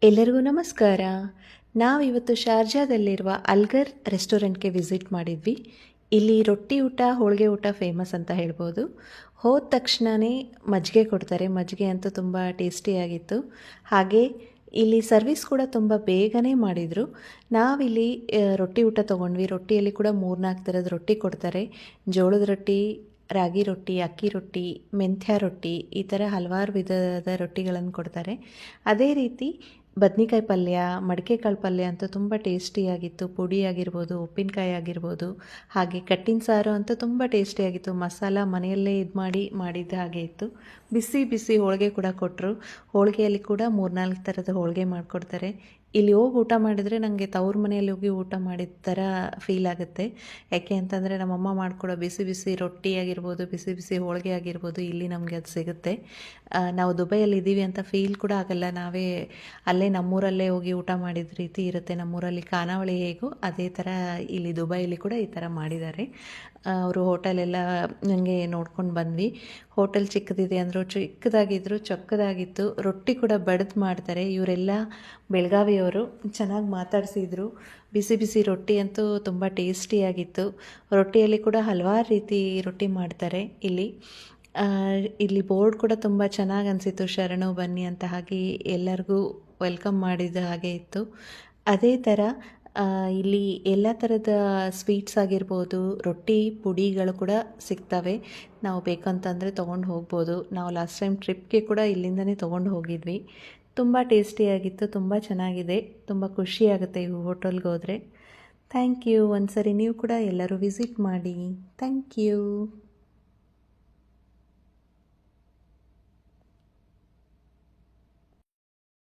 ಎಲ್ಲರಿಗೂ ನಮಸ್ಕಾರ. ನಾವಿವತ್ತು ಶಾರ್ಜಾದಲ್ಲಿರುವ ಅಲ್ಗರ್ ರೆಸ್ಟೋರೆಂಟ್ಗೆ ವಿಸಿಟ್ ಮಾಡಿದ್ವಿ. ಇಲ್ಲಿ ರೊಟ್ಟಿ ಊಟ, ಹೋಳಿಗೆ ಊಟ ಫೇಮಸ್ ಅಂತ ಹೇಳ್ಬೋದು. ಹೋದ ತಕ್ಷಣವೇ ಮಜ್ಜಿಗೆ ಕೊಡ್ತಾರೆ. ಮಜ್ಜಿಗೆ ಅಂತೂ ತುಂಬ ಟೇಸ್ಟಿಯಾಗಿತ್ತು. ಹಾಗೆ ಇಲ್ಲಿ ಸರ್ವಿಸ್ ಕೂಡ ತುಂಬ ಬೇಗನೆ ಮಾಡಿದರು. ನಾವಿಲ್ಲಿ ರೊಟ್ಟಿ ಊಟ ತೊಗೊಂಡ್ವಿ. ರೊಟ್ಟಿಯಲ್ಲಿ ಕೂಡ 3-4 ಥರದ ರೊಟ್ಟಿ ಕೊಡ್ತಾರೆ. ಜೋಳದ ರೊಟ್ಟಿ, ರಾಗಿ ರೊಟ್ಟಿ, ಅಕ್ಕಿ ರೊಟ್ಟಿ, ಮೆಂತ್ಯ ರೊಟ್ಟಿ, ಈ ಥರ ಹಲವಾರು ವಿಧದ ರೊಟ್ಟಿಗಳನ್ನು ಕೊಡ್ತಾರೆ. ಅದೇ ರೀತಿ ಬದ್ನಿಕಾಯಿ ಪಲ್ಯ, ಮಡಿಕೆಕಾಳು ಪಲ್ಯ ಅಂತೂ ತುಂಬ ಟೇಸ್ಟಿಯಾಗಿತ್ತು. ಪುಡಿ ಆಗಿರ್ಬೋದು, ಉಪ್ಪಿನಕಾಯಿ ಆಗಿರ್ಬೋದು, ಹಾಗೆ ಕಟ್ಟಿನ ಸಾರು ಅಂತೂ ತುಂಬ ಟೇಸ್ಟಿಯಾಗಿತ್ತು. ಮಸಾಲ ಮನೆಯಲ್ಲೇ ಮಾಡಿದ ಹಾಗೆ ಇತ್ತು. ಬಿಸಿ ಬಿಸಿ ಹೋಳಿಗೆ ಕೂಡ ಕೊಟ್ಟರು. ಹೋಳಿಗೆಯಲ್ಲಿ ಕೂಡ 3-4 ಥರದ ಹೋಳಿಗೆ ಮಾಡಿಕೊಡ್ತಾರೆ. ಇಲ್ಲಿ ಹೋಗಿ ಊಟ ಮಾಡಿದರೆ ನನಗೆ ತವ್ರ ಮನೆಯಲ್ಲಿ ಹೋಗಿ ಊಟ ಮಾಡಿದ ಥರ ಫೀಲ್ ಆಗುತ್ತೆ. ಯಾಕೆ ಅಂತಂದರೆ ನಮ್ಮಮ್ಮ ಮಾಡಿಕೊಡೋ ಬಿಸಿ ಬಿಸಿ ರೊಟ್ಟಿ ಆಗಿರ್ಬೋದು, ಬಿಸಿ ಬಿಸಿ ಹೋಳಿಗೆ ಆಗಿರ್ಬೋದು, ಇಲ್ಲಿ ನಮಗೆ ಅದು ಸಿಗುತ್ತೆ. ನಾವು ದುಬೈಯಲ್ಲಿ ಇದ್ದೀವಿ ಅಂತ ಫೀಲ್ ಕೂಡ ಆಗಲ್ಲ. ನಾವೇ ಅಲ್ಲೇ ನಮ್ಮೂರಲ್ಲೇ ಹೋಗಿ ಊಟ ಮಾಡಿದ ರೀತಿ ಇರುತ್ತೆ. ನಮ್ಮೂರಲ್ಲಿ ಖಾನಾವಳಿ ಹೇಗೋ ಅದೇ ಥರ ಇಲ್ಲಿ ದುಬೈಯಲ್ಲಿ ಕೂಡ ಈ ಥರ ಮಾಡಿದ್ದಾರೆ. ಅವರು ಹೋಟೆಲೆಲ್ಲ ನನಗೆ ನೋಡ್ಕೊಂಡು ಬಂದ್ವಿ. ಹೋಟೆಲ್ ಚಿಕ್ಕದಿದೆ ಅಂದರು, ಚಿಕ್ಕದಾಗಿದ್ದರು, ಚೊಕ್ಕದಾಗಿತ್ತು. ರೊಟ್ಟಿ ಕೂಡ ಬಡ್ದು ಮಾಡ್ತಾರೆ. ಇವರೆಲ್ಲ ಬೆಳಗಾವಿಯವರು. ಚೆನ್ನಾಗಿ ಮಾತಾಡಿಸಿದ್ರು. ಬಿಸಿ ಬಿಸಿ ರೊಟ್ಟಿ ಅಂತೂ ತುಂಬ ಟೇಸ್ಟಿಯಾಗಿತ್ತು. ರೊಟ್ಟಿಯಲ್ಲಿ ಕೂಡ ಹಲವಾರು ರೀತಿ ರೊಟ್ಟಿ ಮಾಡ್ತಾರೆ ಇಲ್ಲಿ ಬೋರ್ಡ್ ಕೂಡ ತುಂಬ ಚೆನ್ನಾಗಿ ಅನಿಸಿತ್ತು. ಶರಣು ಬನ್ನಿ ಅಂತ, ಹಾಗೆ ಎಲ್ಲರಿಗೂ ವೆಲ್ಕಮ್ ಮಾಡಿದ ಹಾಗೆ ಇತ್ತು. ಅದೇ ಥರ ಇಲ್ಲಿ ಎಲ್ಲ ಥರದ ಸ್ವೀಟ್ಸ್ ಆಗಿರ್ಬೋದು, ರೊಟ್ಟಿ ಪುಡಿಗಳು ಕೂಡ ಸಿಗ್ತವೆ. ನಾವು ಬೇಕಂತಂದರೆ ತೊಗೊಂಡು ಹೋಗ್ಬೋದು. ನಾವು ಲಾಸ್ಟ್ ಟೈಮ್ ಟ್ರಿಪ್ಗೆ ಕೂಡ ಇಲ್ಲಿಂದನೇ ತೊಗೊಂಡು ಹೋಗಿದ್ವಿ. ತುಂಬ ಟೇಸ್ಟಿಯಾಗಿತ್ತು, ತುಂಬ ಚೆನ್ನಾಗಿದೆ. ತುಂಬ ಖುಷಿಯಾಗುತ್ತೆ ಈ ಹೋಟೆಲ್ಗೆ ಹೋದರೆ. Thank you. ಒಂದು ಸರಿ ನೀವು ಕೂಡ ಎಲ್ಲರೂ ವಿಸಿಟ್ ಮಾಡಿ. Thank you.